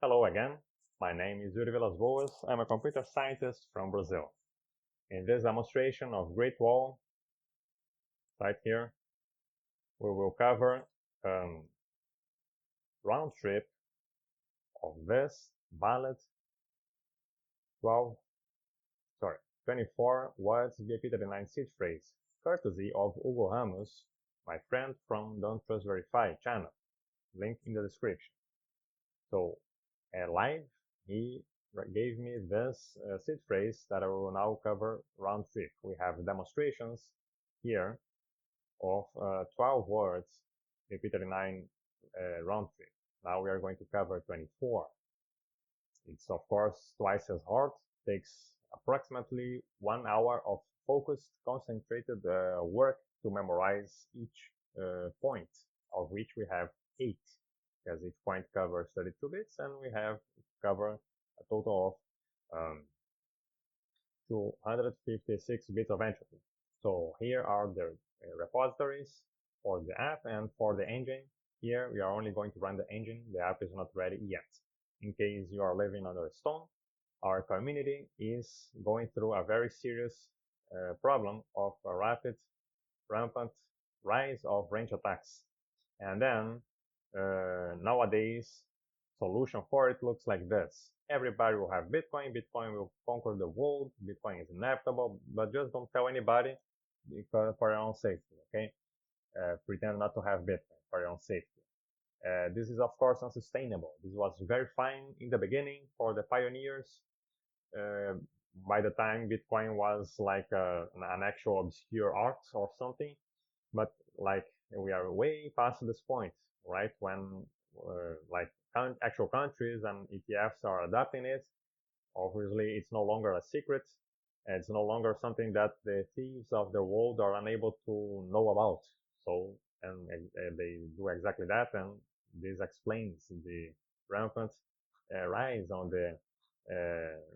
Hello again, my name is Yuri Vilas-Boas. I'm a computer scientist from Brazil. In this demonstration of Great Wall, right here, we will cover round trip of this valid 24 words BIP39 seed phrase, courtesy of Hugo Ramos, my friend from Don't Trust Verify channel, link in the description. So, live, he gave me this seed phrase that I will now cover round trip. We have demonstrations here of 12 words, BP39 round trip. Now we are going to cover 24. It's of course twice as hard, takes approximately 1 hour of focused, concentrated work to memorize each point, of which we have 8, because each point covers 32 bits, and we have covered a total of 256 bits of entropy. So here are the repositories for the app, and for the engine, here we are only going to run the engine. The app is not ready yet. In case you are living under a stone, our community is going through a very serious problem of a rapid, rampant rise of range attacks. And then nowadays, solution for it looks like this. Everybody will have Bitcoin. Bitcoin will conquer the world. Bitcoin is inevitable, but just don't tell anybody because for your own safety, okay? Pretend not to have Bitcoin for your own safety. This is of course unsustainable. This was very fine in the beginning for the pioneers. By the time Bitcoin was like an actual obscure art or something, but like we are way past this point, right? When like actual countries and ETFs are adopting it, obviously it's no longer a secret. It's no longer something that the thieves of the world are unable to know about. So, and they do exactly that, and this explains the rampant rise on the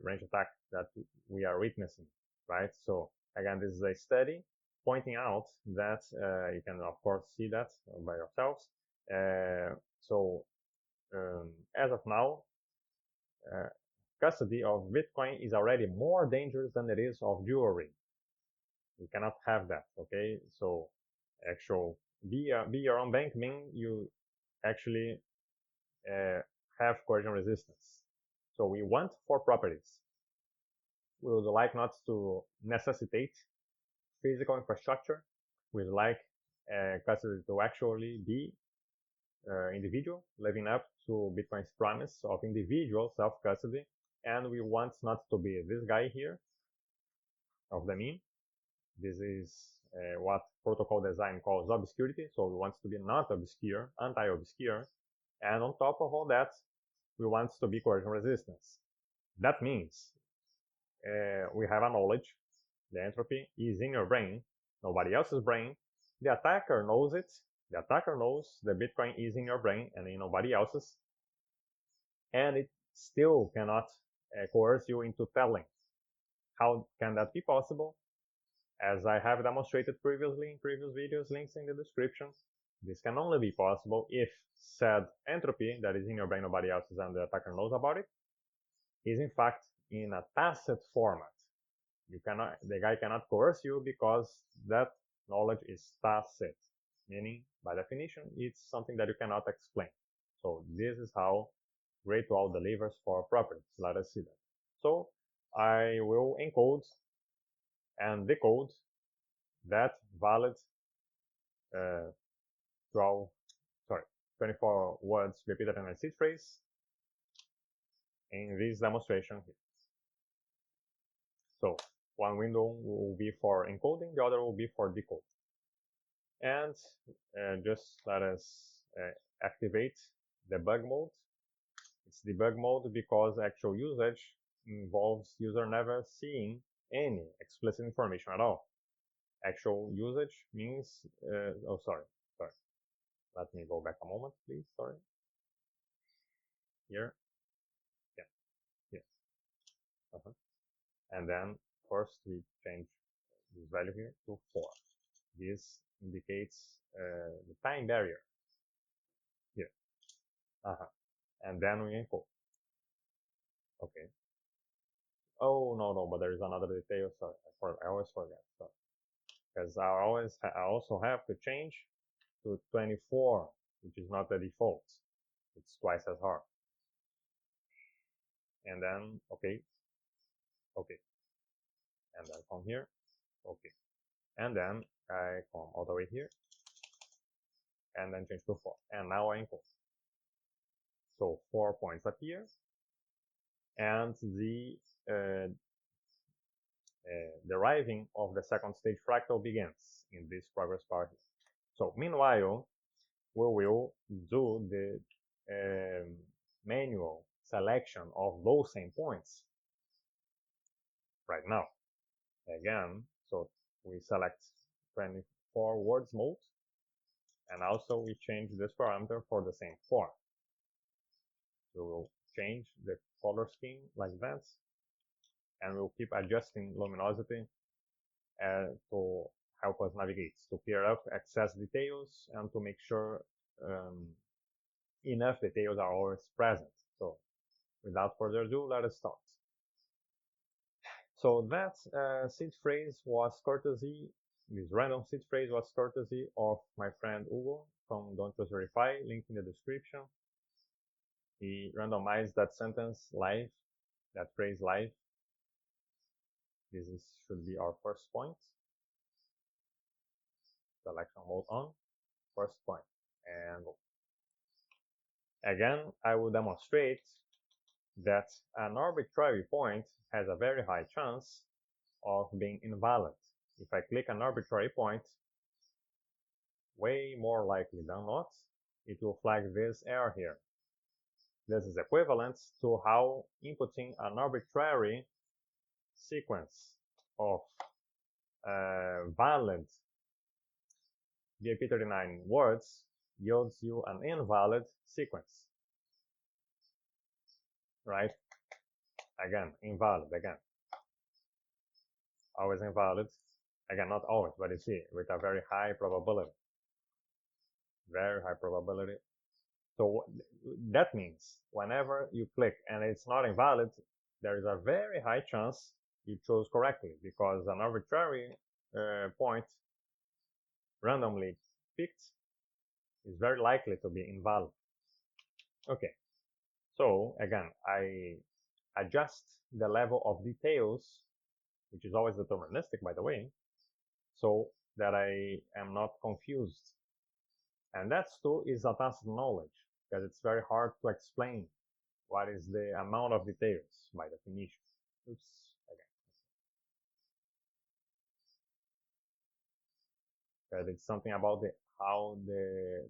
range attack that we are witnessing, right? So again, this is a study pointing out that you can of course see that by yourselves. As of now, custody of Bitcoin is already more dangerous than it is of jewelry. We cannot have that, okay? So actual be your own bank means you actually have coercion resistance. So we want 4 properties. We would like not to necessitate physical infrastructure. We'd like custody to actually be individual, living up to Bitcoin's promise of individual self-custody. And we want not to be this guy here of the meme. This is what protocol design calls obscurity. So we want to be not obscure, anti-obscure. And on top of all that, we want to be coercion resistance. That means we have a knowledge. The entropy is in your brain, nobody else's brain. The attacker knows it. The attacker knows the Bitcoin is in your brain and in nobody else's. And it still cannot coerce you into telling. How can that be possible? As I have demonstrated previously in previous videos, links in the description, this can only be possible if said entropy that is in your brain, nobody else's, and the attacker knows about it, is in fact in a tacit format. The guy cannot coerce you because that knowledge is tacit, meaning by definition it's something that you cannot explain. So this is how Great Wall delivers for properties. Let us see that. So I will encode and decode that valid 24 words repeated in a seed phrase in this demonstration here. So one window will be for encoding, the other will be for decoding. And just let us activate debug mode. It's debug mode because actual usage involves user never seeing any explicit information at all. Actual usage means, sorry. Let me go back a moment, please, sorry. Here, yeah, yes. And then first we change this value here to 4. This indicates the time barrier here. And then we encode. Okay. Oh, no, no, but there is another detail. Sorry, I always forget. Sorry. Because I also have to change to 24, which is not the default. It's twice as hard. And then, okay, okay. And then come here, okay. And then I come all the way here, and then change to 4. And now I encode. So 4 points appear, and the deriving of the second stage fractal begins in this progress bar here. So meanwhile, we will do the manual selection of those same points right now. Again, so we select 24 words mode, and also we change this parameter for the same 4. So we'll change the color scheme like that, and we'll keep adjusting luminosity to help us navigate, to clear up excess details and to make sure enough details are always present. So without further ado, let us start. So that seed phrase was courtesy, this random seed phrase was courtesy of my friend Hugo from Don't Just Verify, link in the description. He randomized that sentence live, that phrase live. Should be our first point. Selection mode on, first point, and go. Again, I will demonstrate that an arbitrary point has a very high chance of being invalid. If I click an arbitrary point, way more likely than not, it will flag this error here. This is equivalent to how inputting an arbitrary sequence of valid BIP39 words yields you an invalid sequence, right? Again, invalid, again. Always invalid. Again, not always, but you see, with a very high probability. Very high probability. So that means whenever you click and it's not invalid, there is a very high chance you chose correctly, because an arbitrary point randomly picked is very likely to be invalid. Okay, so again, I adjust the level of details, which is always deterministic, by the way, so that I am not confused. And that too is a tacit knowledge, because it's very hard to explain what is the amount of details by definition. Oops, again. Because it's something about how the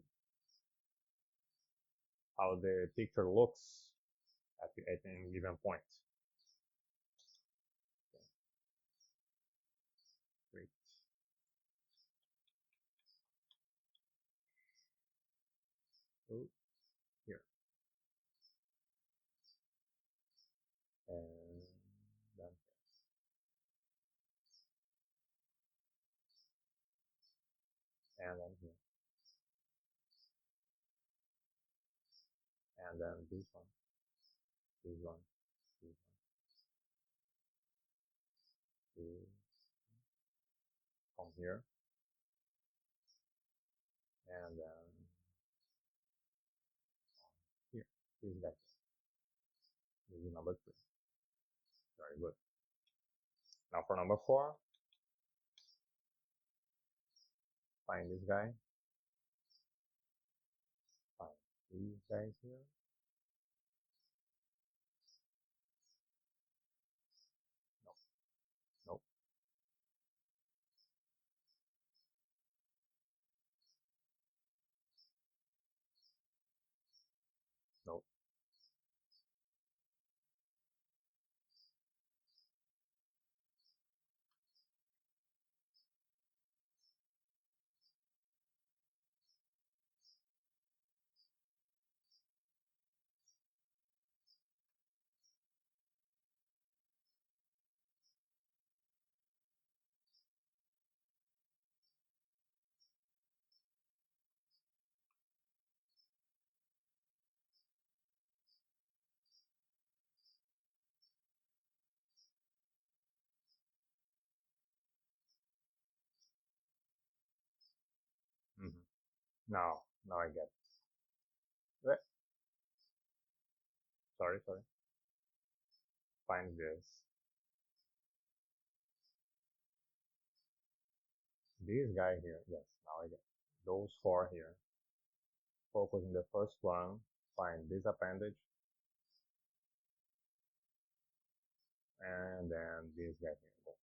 picture looks at any given point. Great. Oh, here. And then here. And then here. And then this one. This one. This one. This. From here. And then here. This guy. This is number 3. Very good. Now for number 4, find this guy. Find these guys here. No. Nope. Nope. Now I get it. Sorry. Find this guy here. Yes, now I get it. Those four here. Focus on the first one. Find this appendage, and then this guy here.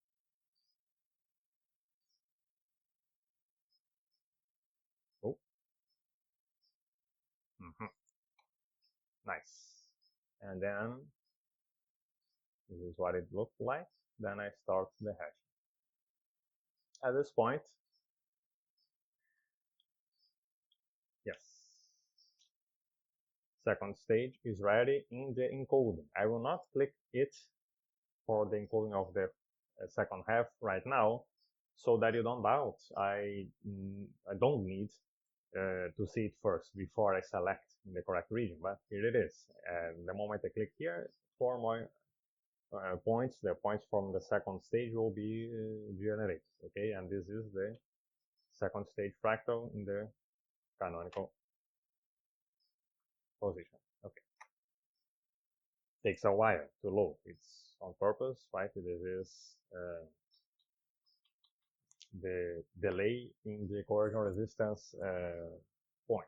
Oh, mm-hmm. Nice. And then this is what it looked like. Then I start the hash. At this point, yes, second stage is ready in the encoding. I will not click it for the encoding of the second half right now, so that you don't doubt. I don't need to see it first before I select in the correct region, but here it is. And the moment I click here, four more points, the points from the second stage will be generated, okay? And this is the second stage fractal in the canonical position, okay? Takes a while to load. It's on purpose, right? This is the delay in the corrosion resistance point.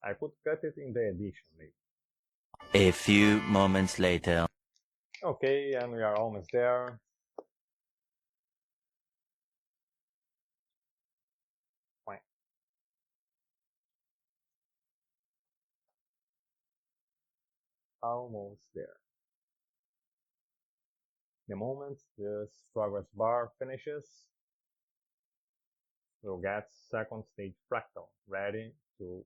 I could cut it in the edition maybe. A few moments later. Okay, and we are almost there. Fine. Almost there. The moment this progress bar finishes, we'll get second stage fractal ready to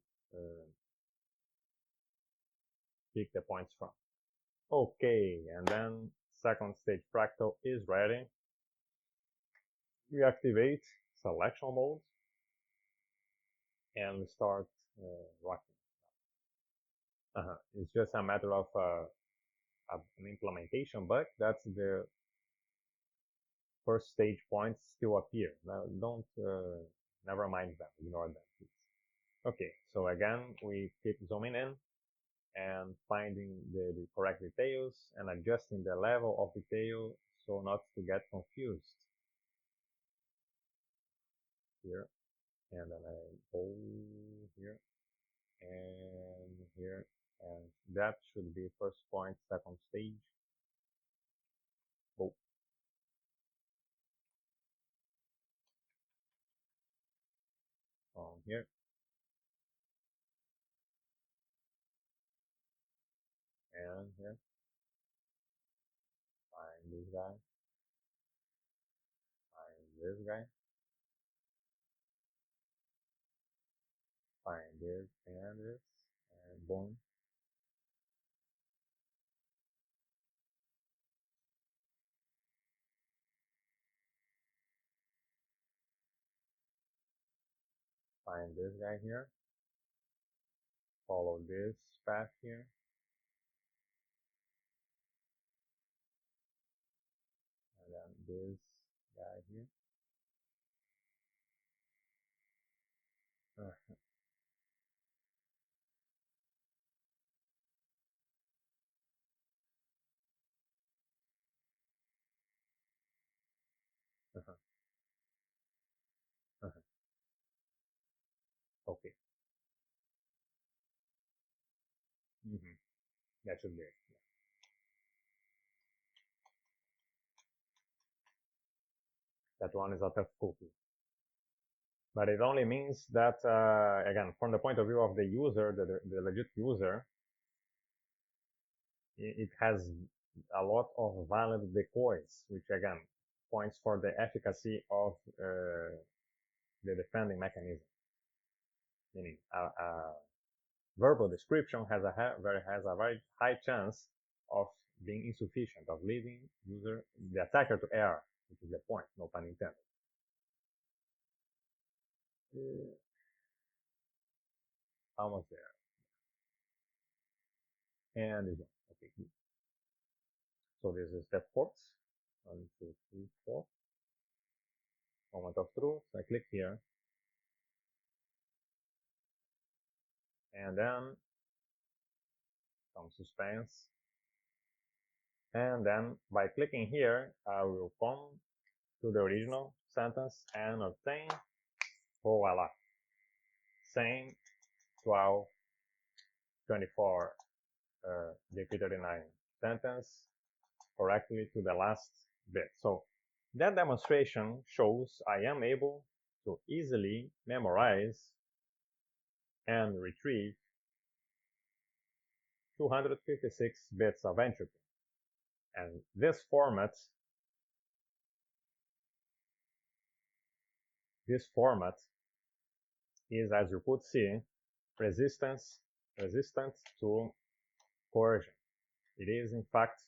pick the points from. Okay, and then second stage fractal is ready. We activate selection mode and we start rocking. It's just a matter of an implementation bug. That's the first stage points still appear. Now, don't never mind them. Ignore them, please. Okay, so again, we keep zooming in and finding the correct details and adjusting the level of detail so not to get confused. Here, and then I go here and here, and that should be first point, second stage. Oh, from here and here. Find this guy. Find this guy. Find this and this, and boom. Find this guy here. Follow this path here. And then this guy here. Uh, uh-huh, uh-huh. Okay. Mm-hmm. That should be it. That one is a tough cookie. But it only means that, again, from the point of view of the user, the legit user, it has a lot of valid decoys, which again points for the efficacy of the defending mechanism. Meaning, a verbal description has a very high chance of being insufficient, of leaving the attacker to err, which is the point, no pun intended. Almost there. And this one. Okay, good. So this is step 4. 1, 2, 3, 4. Moment of truth. I click here. and then some suspense. And then by clicking here, I will come to the original sentence and obtain, voila, same 12, 24, JP39 sentence correctly to the last bit. So that demonstration shows I am able to easily memorize and retrieve 256 bits of entropy. And this format is, as you could see, resistant to coercion. It is, in fact,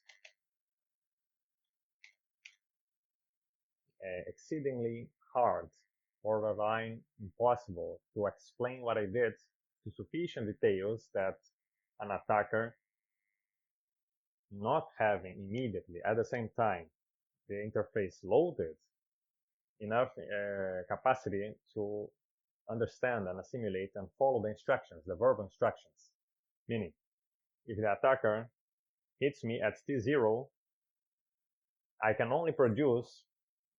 exceedingly hard, borderline impossible, to explain what I did to sufficient details that an attacker, not having immediately at the same time the interface loaded, enough capacity to understand and assimilate and follow the instructions, the verbal instructions. Meaning, if the attacker hits me at T0, I can only produce,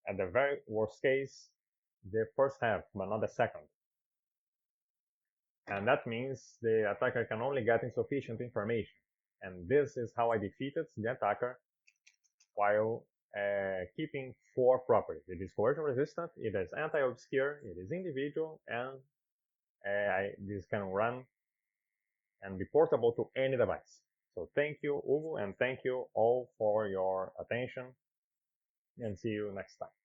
at the very worst case, the first half, but not the second. And that means the attacker can only get insufficient information. And this is how I defeated the attacker while keeping 4 properties. It is coercion resistant, it is anti-obscure, it is individual, and this can run and be portable to any device. So thank you, Hugo, and thank you all for your attention, and see you next time.